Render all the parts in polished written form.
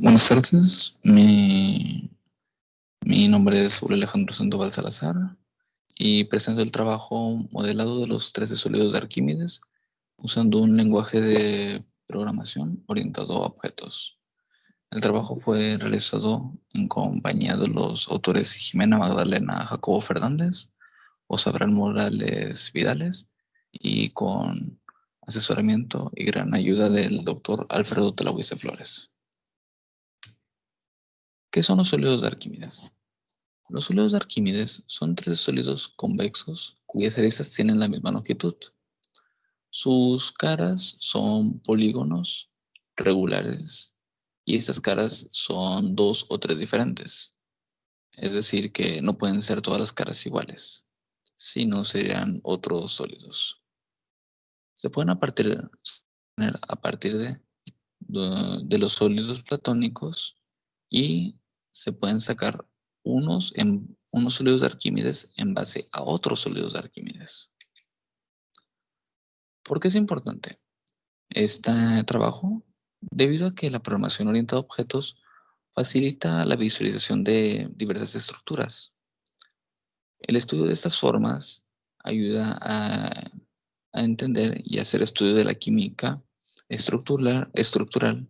Buenas tardes, mi nombre es Julio Alejandro Sandoval Salazar y presento el trabajo modelado de los 13 sólidos de Arquímedes usando un lenguaje de programación orientado a objetos. El trabajo fue realizado en compañía de los autores Jimena Magdalena Jacobo Fernández, José Abraham Morales Vidales y con asesoramiento y gran ayuda del doctor Alfredo Talahuize Flores. ¿Qué son los sólidos de Arquímedes? Los sólidos de Arquímedes son 13 sólidos convexos cuyas aristas tienen la misma longitud. Sus caras son polígonos regulares y estas caras son 2 o 3 diferentes. Es decir, que no pueden ser todas las caras iguales, sino serían otros sólidos. Se pueden a partir de los sólidos platónicos y se pueden sacar unos sólidos de Arquímedes en base a otros sólidos de Arquímedes. ¿Por qué es importante este trabajo? Debido a que la programación orientada a objetos facilita la visualización de diversas estructuras. El estudio de estas formas ayuda a entender y hacer estudio de la química estructural,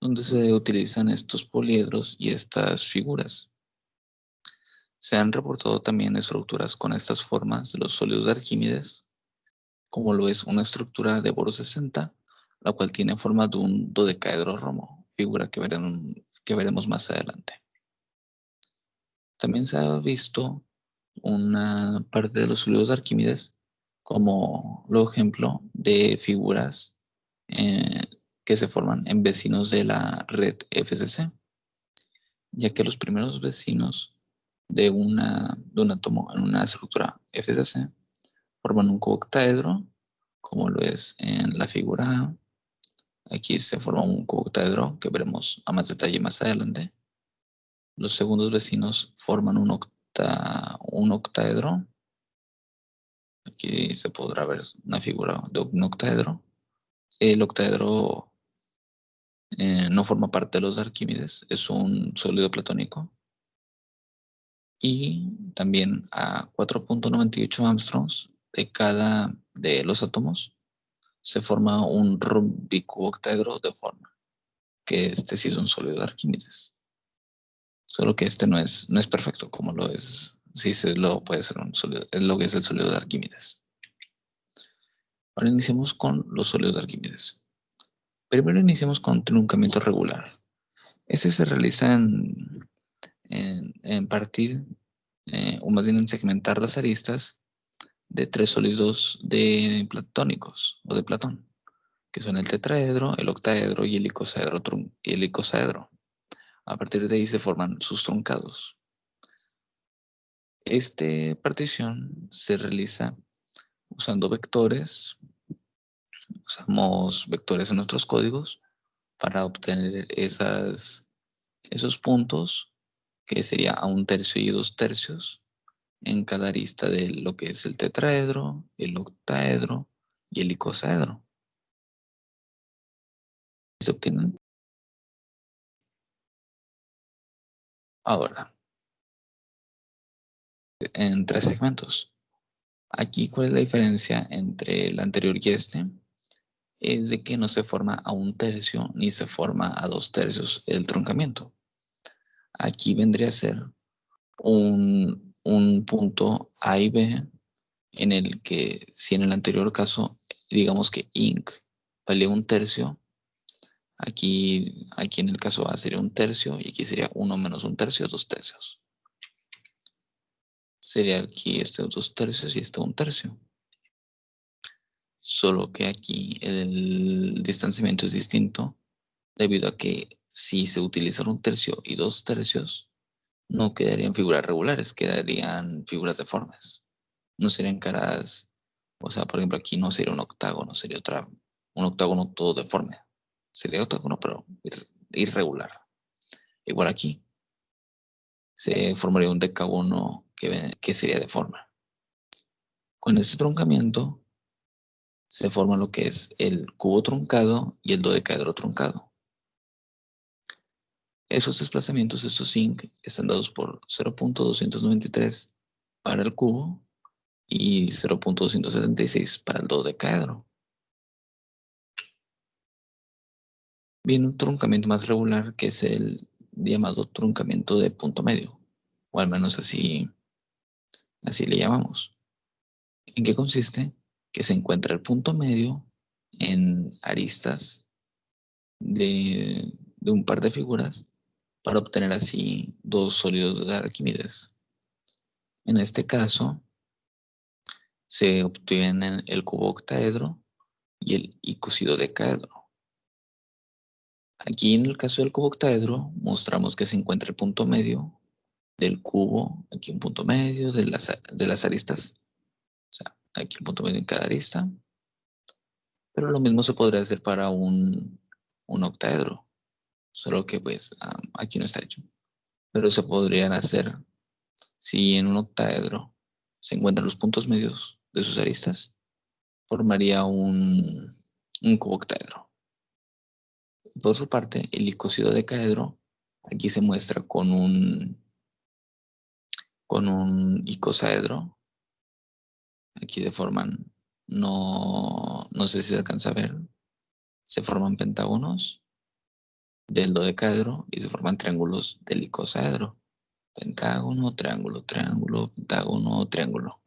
donde se utilizan estos poliedros y estas figuras. Se han reportado también estructuras con estas formas de los sólidos de Arquímedes, como lo es una estructura de Boro 60, la cual tiene forma de un dodecaedro romo, figura que veremos más adelante. También se ha visto una parte de los sólidos de Arquímedes como lo ejemplo de figuras que se forman en vecinos de la red FCC, ya que los primeros vecinos de un átomo en una estructura FCC forman un cooctaedro, como lo es en la figura A. Aquí se forma un cooctaedro que veremos a más detalle más adelante. Los segundos vecinos forman un octaedro. Aquí se podrá ver una figura de un octaedro. El octaedro no forma parte de los de Arquímedes, es un sólido platónico. Y también a 4.98 angstroms de cada de los átomos se forma un rúbico-octaedro de forma, que este sí es un sólido de Arquímedes. Solo que este no es perfecto como lo es, sí se lo puede ser un sólido, es lo que es el sólido de Arquímedes. Ahora iniciamos con los sólidos de Arquímedes. Primero iniciamos con truncamiento regular. Ese se realiza en partir, o más bien en segmentar las aristas de 3 sólidos de platónicos o de Platón, que son el tetraedro, el octaedro y el icosaedro. A partir de ahí se forman sus truncados. Esta partición se realiza usando vectores. Usamos vectores en nuestros códigos para obtener esos puntos, que sería a 1/3 y 2/3 en cada arista de lo que es el tetraedro, el octaedro y el icosaedro. Se obtienen. Ahora, en 3 segmentos. Aquí, ¿cuál es la diferencia entre el anterior y este? Es de que no se forma a 1/3 ni se forma a 2/3 el truncamiento. Aquí vendría a ser un punto A y B, en el que si en el anterior caso, digamos que Inc valía 1/3, aquí en el caso A sería 1/3 y aquí sería 1 menos 1/3, 2/3. Sería aquí este 2/3 y este 1/3. Solo que aquí el distanciamiento es distinto, debido a que si se utilizan 1/3 y 2/3, no quedarían figuras regulares, quedarían figuras deformes. No serían caras, o sea, por ejemplo, aquí no sería un octágono, sería un octágono todo deforme. Sería octágono, pero irregular. Igual aquí, se formaría un decágono que sería deforme. Con este truncamiento se forma lo que es el cubo truncado y el dodecaedro truncado. Esos desplazamientos, estos zinc, están dados por 0.293 para el cubo y 0.276 para el dodecaedro. Viene un truncamiento más regular, que es el llamado truncamiento de punto medio, o al menos así le llamamos. ¿En qué consiste? Que se encuentra el punto medio en aristas de un par de figuras para obtener así dos sólidos de Arquímedes. En este caso, se obtienen el cubo octaedro y el icosidodecaedro. Aquí en el caso del cubo octaedro mostramos que se encuentra el punto medio del cubo, aquí un punto medio de las aristas, o sea, aquí el punto medio en cada arista, pero lo mismo se podría hacer para un octaedro, solo que pues aquí no está hecho, pero se podrían hacer si en un octaedro se encuentran los puntos medios de sus aristas, formaría un cubo octaedro. Por su parte, el icosidodecaedro aquí se muestra con un icosaedro. Aquí se forman, no sé si se alcanza a ver, se forman pentágonos del dodecaedro y se forman triángulos del icosaedro. Pentágono, triángulo, triángulo, pentágono, triángulo.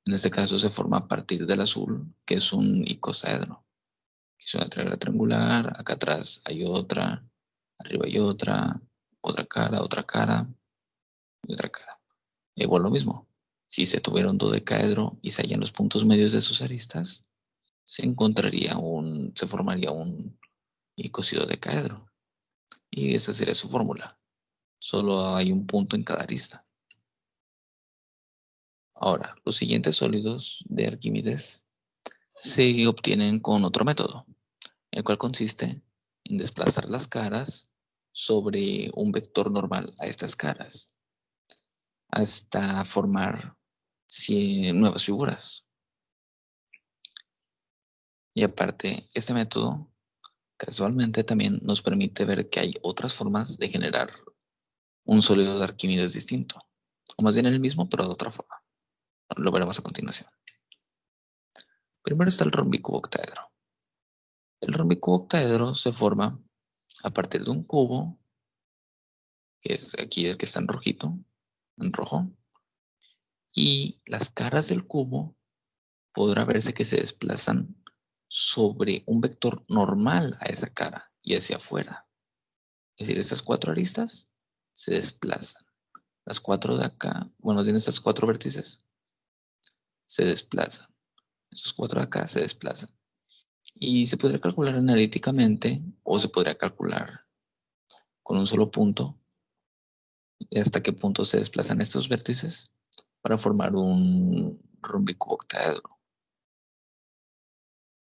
En este caso se forma a partir del azul, que es un icosaedro. Es una triángulo triangular, acá atrás hay otra, arriba hay otra cara, otra cara y otra cara. Igual lo mismo. Si se tuviera un dodecaedro y se hallan los puntos medios de sus aristas, se formaría un icosidodecaedro. Y esa sería su fórmula. Solo hay un punto en cada arista. Ahora, los siguientes sólidos de Arquímedes se obtienen con otro método, el cual consiste en desplazar las caras sobre un vector normal a estas caras, hasta formar nuevas figuras. Y aparte, este método casualmente también nos permite ver que hay otras formas de generar un sólido de Arquímedes distinto, o más bien el mismo, pero de otra forma. Lo veremos a continuación. Primero está el rómbico octaedro. El rómbico octaedro se forma a partir de un cubo, que es aquí el que está en rojito, en rojo, y las caras del cubo podrá verse que se desplazan sobre un vector normal a esa cara y hacia afuera. Es decir, estas cuatro aristas se desplazan. Las cuatro de acá, bueno, tienen estas cuatro vértices, se desplazan. Estos cuatro de acá se desplazan. Y se podría calcular analíticamente o se podría calcular con un solo punto hasta qué punto se desplazan estos vértices para formar un rómbico octaedro.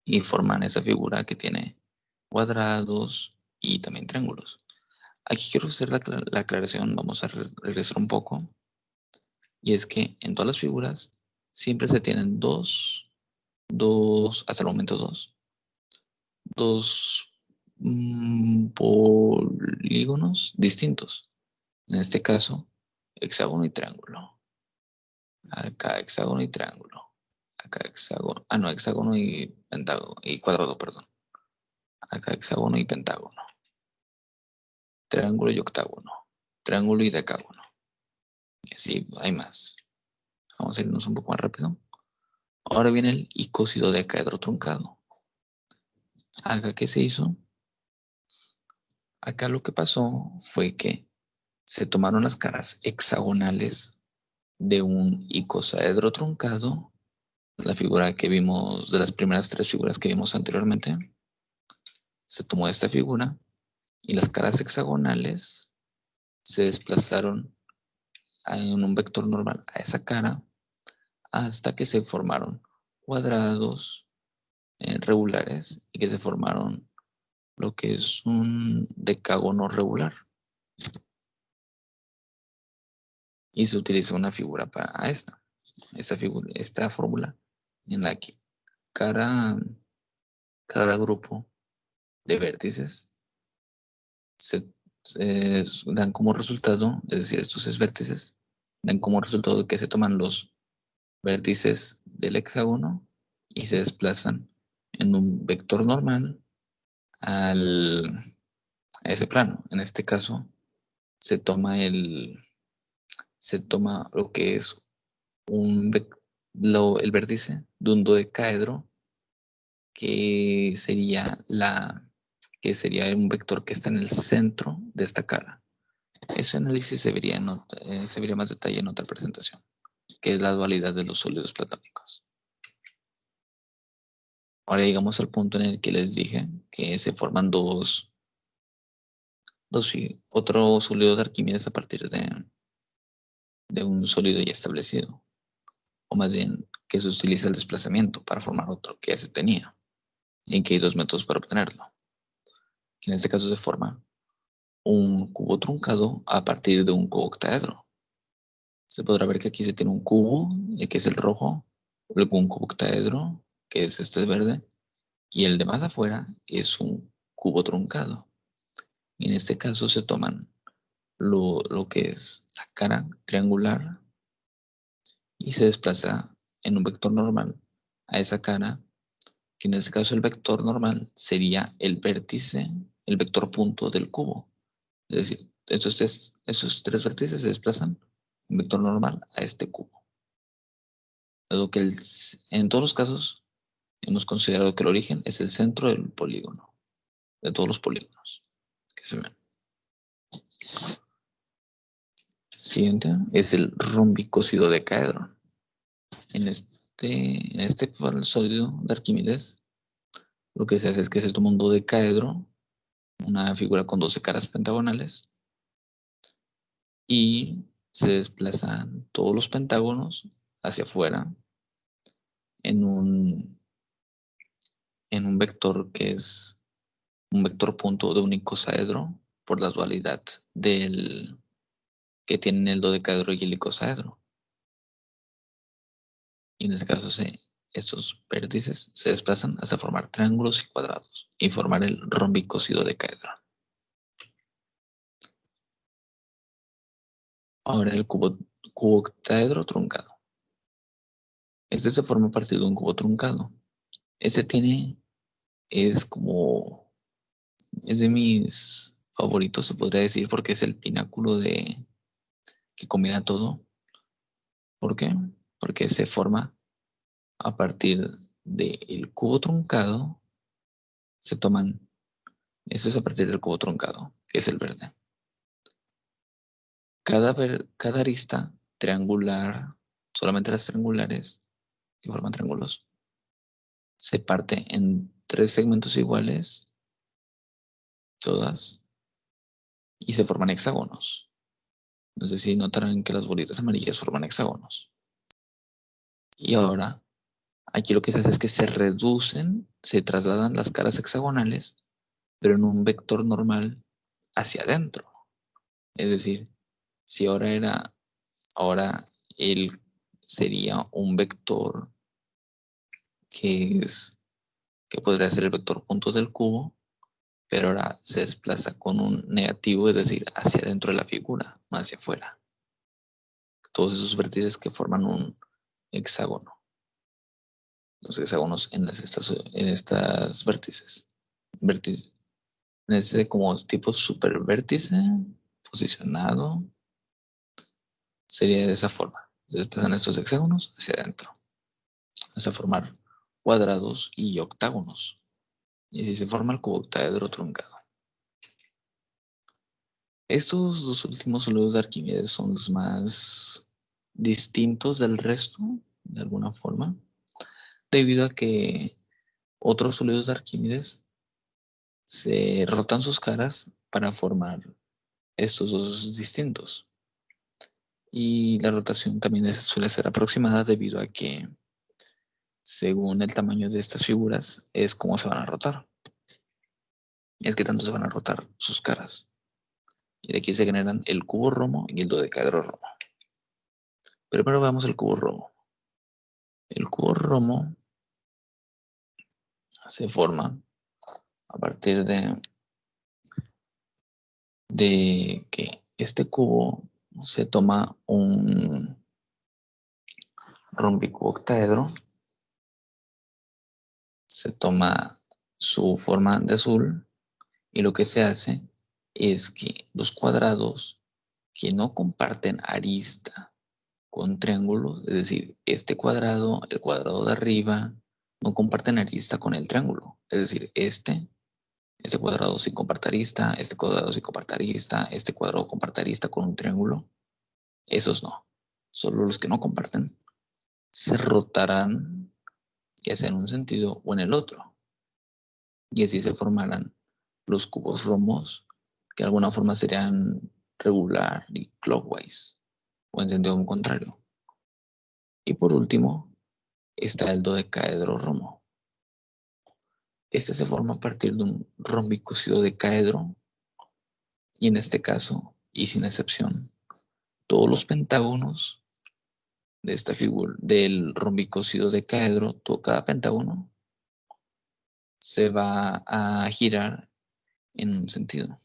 Y forman esa figura que tiene cuadrados y también triángulos. Aquí quiero hacer la aclaración, vamos a regresar un poco. Y es que en todas las figuras siempre se tienen hasta el momento dos polígonos distintos. En este caso, hexágono y triángulo. Acá hexágono y triángulo. Acá hexágono, no, hexágono y pentágono, y cuadrado, perdón. Acá hexágono y pentágono. Triángulo y octágono. Triángulo y decágono. Y así hay más. Vamos a irnos un poco más rápido. Ahora viene el icosidodecaedro truncado. Acá, ¿qué se hizo? Acá lo que pasó fue que se tomaron las caras hexagonales de un icosaedro truncado, la figura que vimos, de las primeras tres figuras que vimos anteriormente. Se tomó esta figura y las caras hexagonales se desplazaron en un vector normal a esa cara hasta que se formaron cuadrados regulares y que se formaron lo que es un decágono regular. Y se utiliza una figura para esta fórmula en la que cada grupo de vértices se dan como resultado, es decir, estos 6 vértices, dan como resultado que se toman los vértices del hexágono y se desplazan en un vector normal a ese plano. En este caso, se toma lo que es el vértice de un dodecaedro, que sería un vector que está en el centro de esta cara. Ese análisis se vería más detalle en otra presentación, que es la dualidad de los sólidos platónicos. Ahora llegamos al punto en el que les dije que se forman otro sólido de Arquímedes a partir de un sólido ya establecido, o más bien que se utiliza el desplazamiento para formar otro que ya se tenía, y que hay 2 métodos para obtenerlo. En este caso se forma un cubo truncado a partir de un octaedro. Se podrá ver que aquí se tiene un cubo, que es el rojo, luego un octaedro, que es este verde, y el de más afuera es un cubo truncado. En este caso se toman lo que es la cara triangular y se desplaza en un vector normal a esa cara, que en este caso el vector normal sería el vértice, el vector punto del cubo. Es decir, esos 3 vértices se desplazan en vector normal a este cubo. Dado que en todos los casos hemos considerado que el origen es el centro del polígono, de todos los polígonos que se ven. Siguiente es el rombicócido decaedro. En este sólido de Arquímedes, lo que se hace es que se toma un dodecaedro, una figura con 12 caras pentagonales, y se desplazan todos los pentágonos hacia afuera en un vector que es un vector punto de un icosaedro por la dualidad que tienen el dodecaedro y el icosaedro. Y en este caso estos vértices se desplazan hasta formar triángulos y cuadrados y formar el rombicócido decaedro. Ahora el cuboctaedro truncado. Este se forma a partir de un cubo truncado. Este es de mis favoritos, se podría decir, porque es el pináculo que combina todo. ¿Por qué? Porque se forma a partir del cubo truncado, esto es a partir del cubo truncado, que es el verde. Cada arista triangular, solamente las triangulares que forman triángulos, se parte en 3 segmentos iguales, todas, y se forman hexágonos. No sé si notarán que las bolitas amarillas forman hexágonos. Y ahora, aquí lo que se hace es que se trasladan las caras hexagonales, pero en un vector normal hacia adentro. Es decir, si ahora él sería un vector que podría ser el vector punto del cubo, pero ahora se desplaza con un negativo, es decir, hacia adentro de la figura, no hacia afuera. Todos esos vértices que forman un hexágono. Los hexágonos en estas vértices. En este como tipo supervértice posicionado, sería de esa forma. Se desplazan estos hexágonos hacia adentro, hasta formar cuadrados y octágonos. Y así se forma el cuboctaedro truncado. Estos 2 últimos sólidos de Arquímedes son los más distintos del resto, de alguna forma, debido a que otros sólidos de Arquímedes se rotan sus caras para formar estos 2 distintos. Y la rotación también suele ser aproximada debido a que, según el tamaño de estas figuras, es cómo se van a rotar. Es que tanto se van a rotar sus caras. Y de aquí se generan el cubo romo y el dodecaedro romo. Primero veamos el cubo romo. El cubo romo se forma a partir de que este cubo se toma un rombicuoctaedro, se toma su forma de azul y lo que se hace es que los cuadrados que no comparten arista con triángulos, es decir, este cuadrado, el cuadrado de arriba, no comparten arista con el triángulo, es decir, este cuadrado sí comparte arista, este cuadrado sí comparte arista, este cuadrado comparte arista con un triángulo, esos no, solo los que no comparten se rotarán ya sea en un sentido o en el otro, y así se formarán los cubos romos, que de alguna forma serían regular y clockwise, o en sentido contrario. Y por último, está el dodecaedro romo. Este se forma a partir de un rombicócido decaedro, y en este caso, y sin excepción, todos los pentágonos de esta figura, del rombicócido decaedro, cada pentágono se va a girar en un sentido.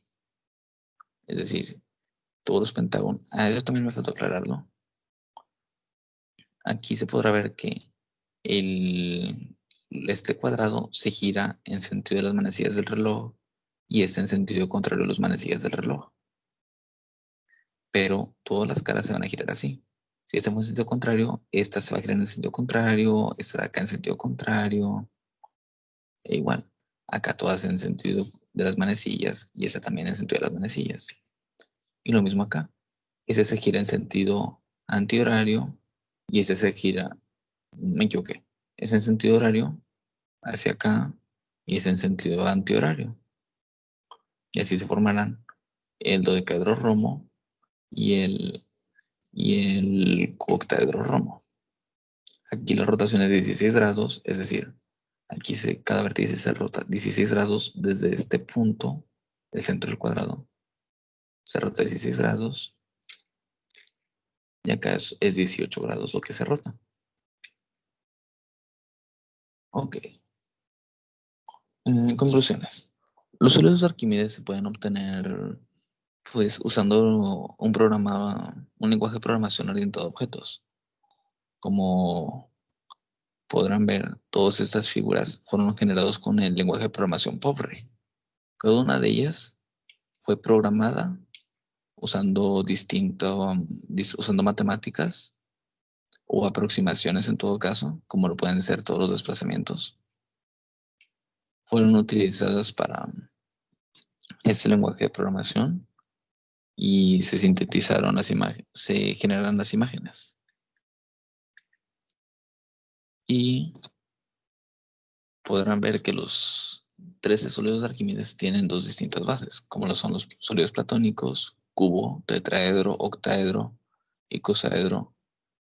Es decir, todos los pentágonos. Eso también me faltó aclararlo. Aquí se podrá ver que este cuadrado se gira en sentido de las manecillas del reloj y este en sentido contrario a las manecillas del reloj. Pero todas las caras se van a girar así. Si esta fue en sentido contrario, esta se va a girar en sentido contrario, esta de acá en sentido contrario. E igual, acá todas en sentido de las manecillas y esta también en sentido de las manecillas. Y lo mismo acá. Ese se gira en sentido antihorario y ese se gira, me equivoqué, es en sentido horario hacia acá y es en sentido antihorario. Y así se formarán el dodecaedro romo y el octaedro romo. Aquí la rotación es de 16 grados, es decir, aquí cada vértice se rota 16 grados desde este punto, el centro del cuadrado. Se rota 16 grados y acá es 18 grados lo que se rota. Ok. Conclusiones. Los sólidos de Arquímedes se pueden obtener pues usando un lenguaje de programación orientado a objetos. Como podrán ver, todas estas figuras fueron generadas con el lenguaje de programación POPRE. Cada una de ellas fue programada usando usando matemáticas o aproximaciones en todo caso, como lo pueden ser todos los desplazamientos. Fueron utilizadas para este lenguaje de programación y se sintetizaron las imágenes, se generan las imágenes. Y podrán ver que los 13 sólidos de Arquímedes tienen dos distintas bases, como lo son los sólidos platónicos, cubo, tetraedro, octaedro, icosaedro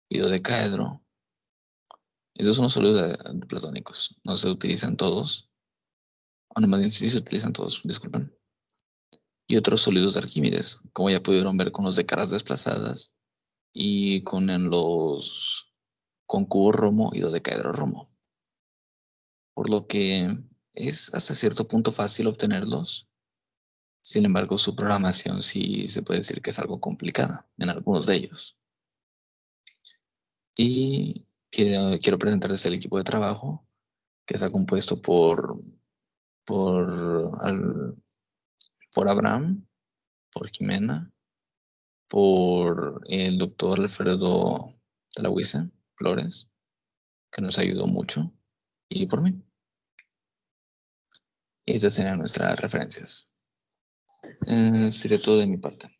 y dodecaedro. Esos son los sólidos platónicos. No se utilizan todos, o no, más bien sí se utilizan todos, disculpen. Y otros sólidos de Arquímedes, como ya pudieron ver con los de caras desplazadas y con cubo romo y dodecaedro romo. Por lo que es hasta cierto punto fácil obtenerlos. Sin embargo, su programación sí se puede decir que es algo complicada en algunos de ellos. Y quiero presentarles el equipo de trabajo, que está compuesto por, por Abraham, por Jimena, por el doctor Alfredo de la Huiza Flores, que nos ayudó mucho, y por mí. Estas serían nuestras referencias. Sería todo de mi parte.